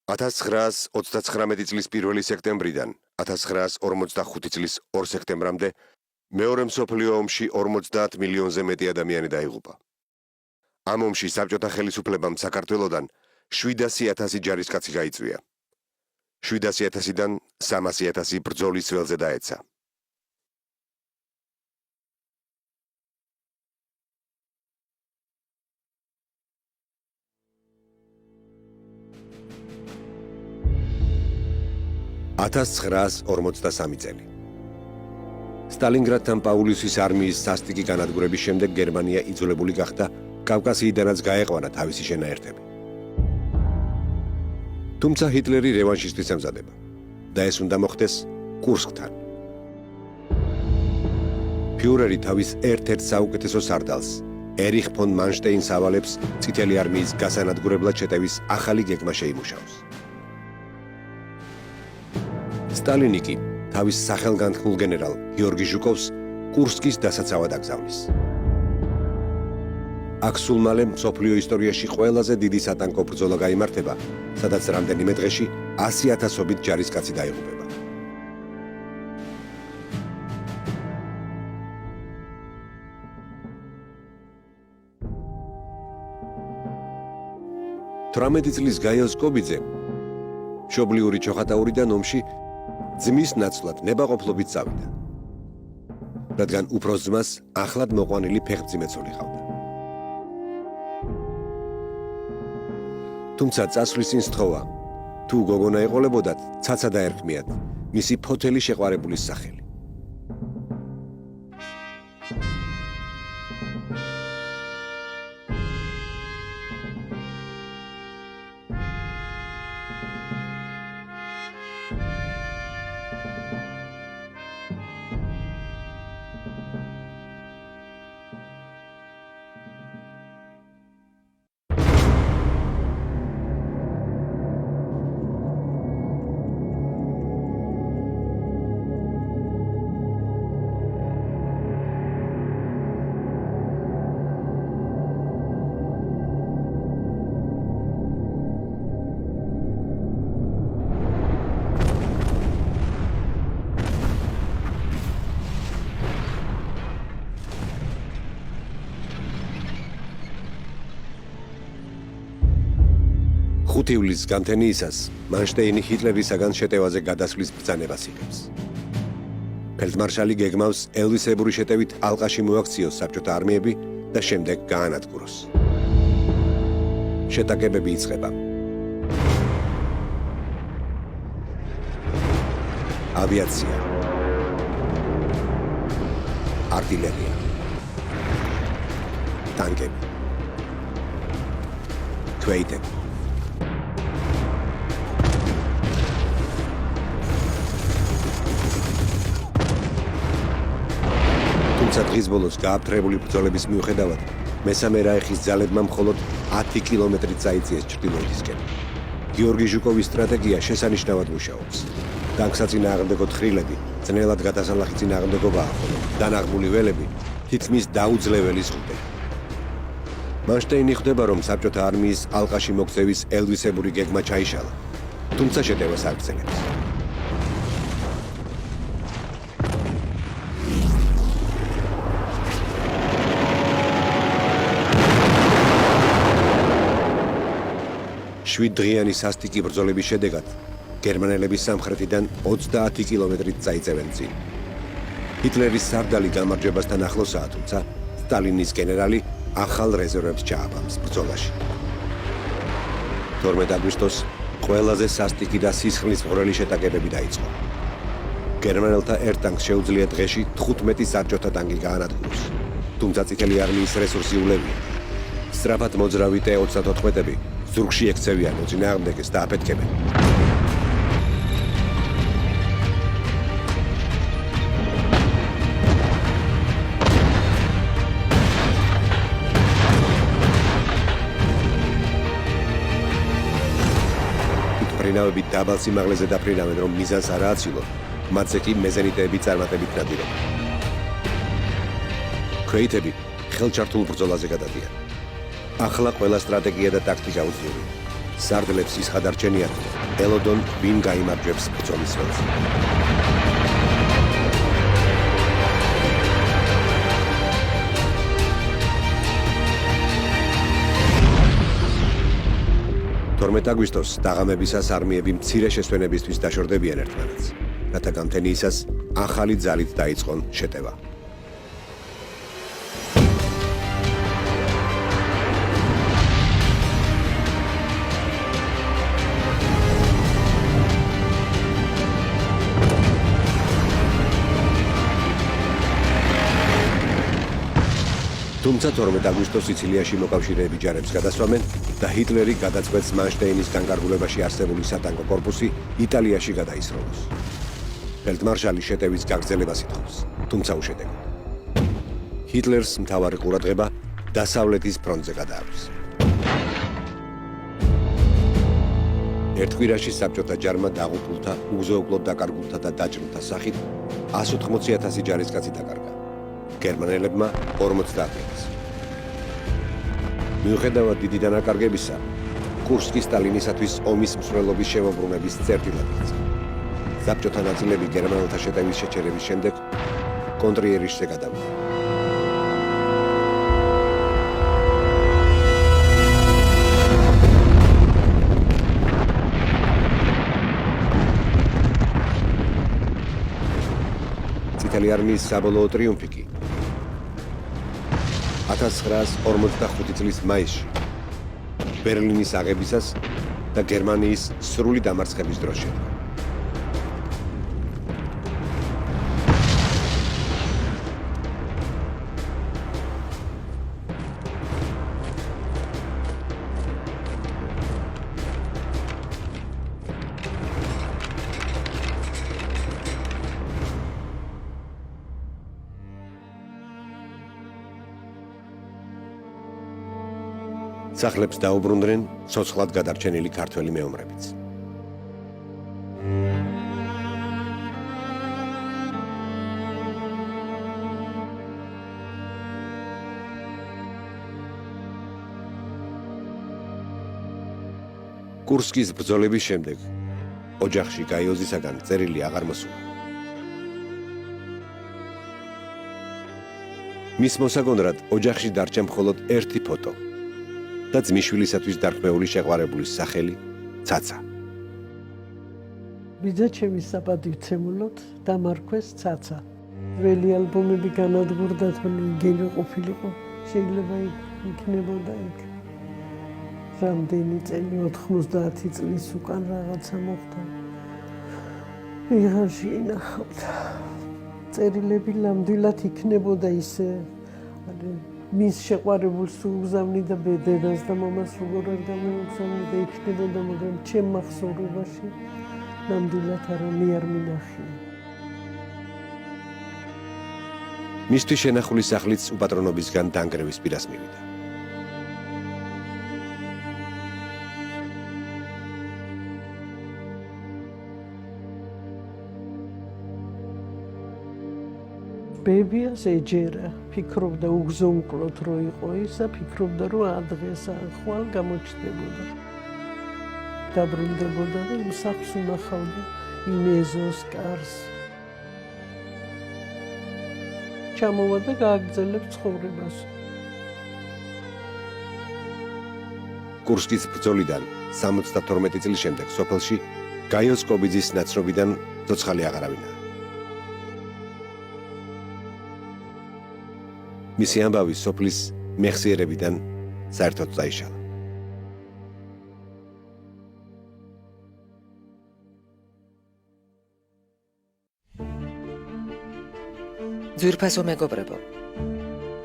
1939 წლის 1 სექტემბრიდან 1945 წლის 2 სექტემბრამდე მეორე მსოფლიო ომში 50 მილიონზე მეტი ადამიანი დაიღუპა. ამ ომში საბჭოთა ხელისუფლებამ საქართველოდან 700,000 ჯარისკაცი გაიწვია. 700,000-დან 300,000 ბრძოლის ველზე დაეცა. (1943 წელი). სტალინგრადთან პაულუსის არმიის სასტიკი განადგურების შემდეგ გერმანია იძულებული გახდა კავკასიიდანაც გაეყვანა თავისი შენაერთები. თუმცა ჰიტლერი რევანშისტის ემზადება და ეს უნდა მოხდეს კურსკთან. ფიურერი თავის ერთ-ერთ საუკეთესო სარდალს, ერიხ ფონ მანშტეინს ავალებს წითელი არმიის გასანადგურებლად შეტევის ახალი გეგმა შეიმუშაოს. სტალინი კი თავის სახელგანთქმულ გენერალ გიორგი ჟუკოვს კურსკის დასაცავად აკრძალვის. აქ სულ მალე მსოფლიო ისტორიაში ყველაზე დიდი სატანკო ბრძოლა გაიმართება, სადაც რამდენიმე დღეში 100,000-ობით ჯარისკაცი დაიღუპება. თვრამეტი წლის გაიო სკობიძე მშობლიური ჩოხატაურიდან ომში ძმის ნაცვლად ნებაყოფლობით წავიდა, რადგან უფროს ძმას ახლად მოყვანილი ფეხმძიმეცოლი ჰყავდა. თუმცა წასვლის წინ სთხოვა, თუ გოგონა ეყოლებოდათ, ცაცა დაერქმიათ მისი ფოთელი შეყვარებულის სახელი. ხუთივლის განთენიისას მანშტეინი ჰიტლერისაგან შეტევაზე გადასვლის ბრძანებას იღებს. ფელდმარშალი გეგმავს ელვისებური შეტევით ალყაში მოაქციოს საბჭოთა არმიები და შემდეგ გაანადგუროს. შეტაკებები იწყება. ავიაცია, артиллерия, ტანკები, ქვეითები. დღის ბოლოს გააფთრებული ბრძოლების მიუხედავად, მესამე რაიხის ძალებმა მხოლოდ 10 კილომეტრით წაიწიეს ჩრდილოეთისკენ. გიორგი ჟუკოვის სტრატეგია შესანიშნავად მუშაობს. განსაწინააღმდეგო თხრილები, ძნელად გადასალახი წინააღმდეგობაა, ხოლო დანაღმული ველები თითქმის დაუძლეველი ზღუდე. მანშტეინი ხვდება, რომ საბჭოთა არმიის ალყაში მოქცევის ელვისებური გეგმა ჩაიშალა, თუმცა შეტევას არ გრძელებს. შვიდდღიანი სასტიკი ბრძოლების შედეგად გერმანელები სამხრეთიდან 30 კილომეტრით წაიწევენ წინ. ჰიტლერის სარდალი გამარჯვებასთან ახლოსაა, თუმცა სტალინის გენერალი ახალ რეზერვებს ჩააბამს ბრძოლაში. 12 აგვისტოს ყველაზე სასტიკი და სისხლისმღვრელი შეტაკებები დაიწყო. გერმანელთა ერთ ტანკს შეუძლია დღეში 15 საბჭოთა ტანკი გაანადგუროს, თუმცა წითელი არმიის რესურსი ულევია. სწრაფად მოძრავი T-34-ები ზურგში ექცევიან მოწინააღმდეგეს და აფეთქებენ. ფრინავები დაბალ სიმაღლეზე დაფრინავენ, რომ მიზანს არ ააცილონ, მათზე კი მეზენიტეები წარმატებით ნადირობენ. ქვეითები ხელჩართულ ბრძოლაზე გადადიან. ახლა ყველა სტრატეგია და ტაქტიკა უძლურია. სარდლებს ის ხადარჩენიათ, ელოდონ ვინ გაიმარჯვებს ბრძოლის ველზე. აგვისტოს დაღამებისას არმიები მცირე შესვენებისთვის დაშორდებიან ერთმანეთს, რათა გამთენიისას ახალი ძალით დაიწყონ შეტევა. თუმცა 12 აგვისტოს სიცილიაში მოკავშირეები ჯარებს გადასვამენ და ჰიტლერი გადაწყვეტს მანშტეინის განკარგულებაში არსებული სატანკო კორპუსი იტალიაში გადაისროლოს. ფელდმარშალი შეტევის გაგრძელებას ითხოვს, თუმცა უშედეგოდ. ჰიტლერს მთავარი ყურადღება დასავლეთის ფრონტზე გადააქვს. ერთ კვირაში საბჭოთა ჯარმა დაღუპულთა, უგზო-უკლოდ დაკარგულთა და დაჭრილთა სახით 180,000 ჯარისკაცი დაკარგა. გერმანელებმა 50,000. მიუხედავად დიდი დანაკარგებისა, კურსკი სტალინისათვის ომის მსვლელობის შემოbrunების წერტილად იქცა. საბჭოთა ნაწილები გერმანელთა შეტევის შეჩერების შემდეგ კონტრიერიშზე გადავიდა. წითელი არმიის საბოლოო ტრიუმფი კი 1945 წლის მაისში ბერლინის აღებისას და გერმანიის სრული დამარცხების დროს შედგა. სახლებს დაუბრუნდნენ ცოცხლად გადარჩენილი ქართველი მეომრებიც. კურსკის ბრძოლების შემდეგ ოჯახში გაიოზისაგან წერილი აღარ მოსულა. მის მოსაგონრად ოჯახში დარჩა მხოლოდ ერთი ფოტო და ძმისშვილისათვის დარქმეული შეყვარებულის სახელი ცაცა. ბიძაჩემი საპატივცემულოდ დამარქვეს ცაცა. ძველი ალბომები განადგურდა თონი გელი ყოფილიყო, შეიძლება იქნებოდა იქ. რამდენი წელი 90 წლის უკან რაღაცა მოხდა. ვიღარში ინახავდა. წერილები ნამდვილად იქნებოდა ისე მის შეყვარებულს უგზავნი და დედას და მამას როგორ არ გამეუგზავნი და იქნებოდა, მაგრამ ჩემ მახსოვრობაში ნამდვილად არ მინახია. მისთვის შენახული სახლიც უპატრონობისგან დანგრევის პირას მივიდა. ბებიას ეჯერა, ფიქრობდა უგზო-უკლოდ რო იყო ისა, ფიქრობდა რომ ადრეს ახვალ გამოჩნდებოდა. დაბრუნდებოდა და იმ სახლს უნახავდა იმ ეზოს კარს. ჩამოვა და გააგრძელებს ცხოვრებას. კურსკის ბრძოლიდან 72 წლის შემდეგ სოფელში გაიოს კობიძის ნაცნობიდან ცოცხალი აღარავინაა. მისი ამბავი სოფლის მეხსიერებიდან საერთოდ წაიშალა. ძვირფასო მეგობრებო,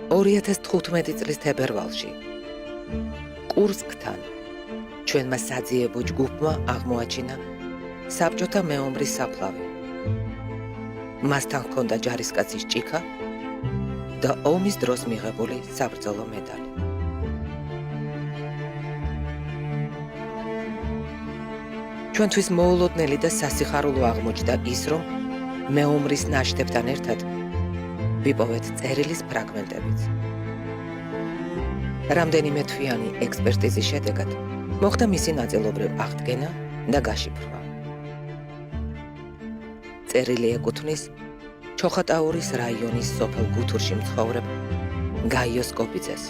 2015 წლის თებერვალში კურსკთან ჩვენმა საძიებო ჯგუფმა აღმოაჩინა საბჭოთა მეომრის საფლავი. მასთან ჰქონდა ჯარისკაცის ჭიქა და ომის დროს მიღებული საბრძოლო მედალი. ჩვენთვის მოულოდნელი და სასიხარულო აღმოჩნდა ის, რომ მეომრის ნაშთებთან ერთად ვიპოვეთ წერილის ფრაგმენტებიც. რამდენიმე თვიანი ექსპერტიზის შედეგად მოხდა მისი ნაწილობრივ აღდგენა და გაშიფრვა. წერილი ეკუთვნის ჩოხატაურის რაიონის სოფელ გუთურში მცხოვრებ გაიოს კობიძეს.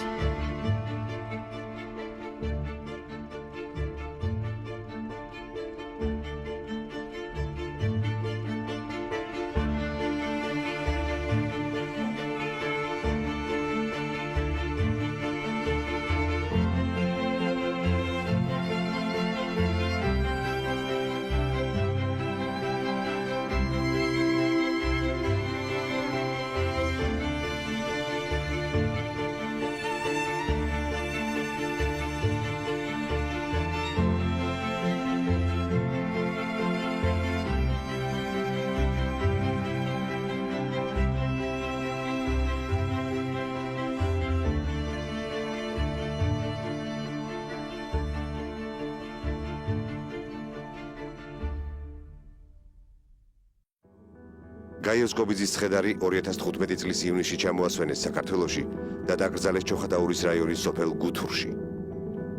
გაიოს კობიძის ცხედარი 2015 წლის ივნისში ჩამოასვენეს საქართველოში და დაკრძალეს ჩოხატაურის რაიონის სოფელ გუთურში.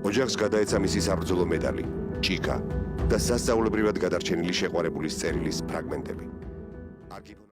ოჯახს გადაეცა მისი საბრძოლო მედალი, ჭიქა და სასწაულებრივად გადარჩენილი შეყვარებულის წერილის ფრაგმენტები.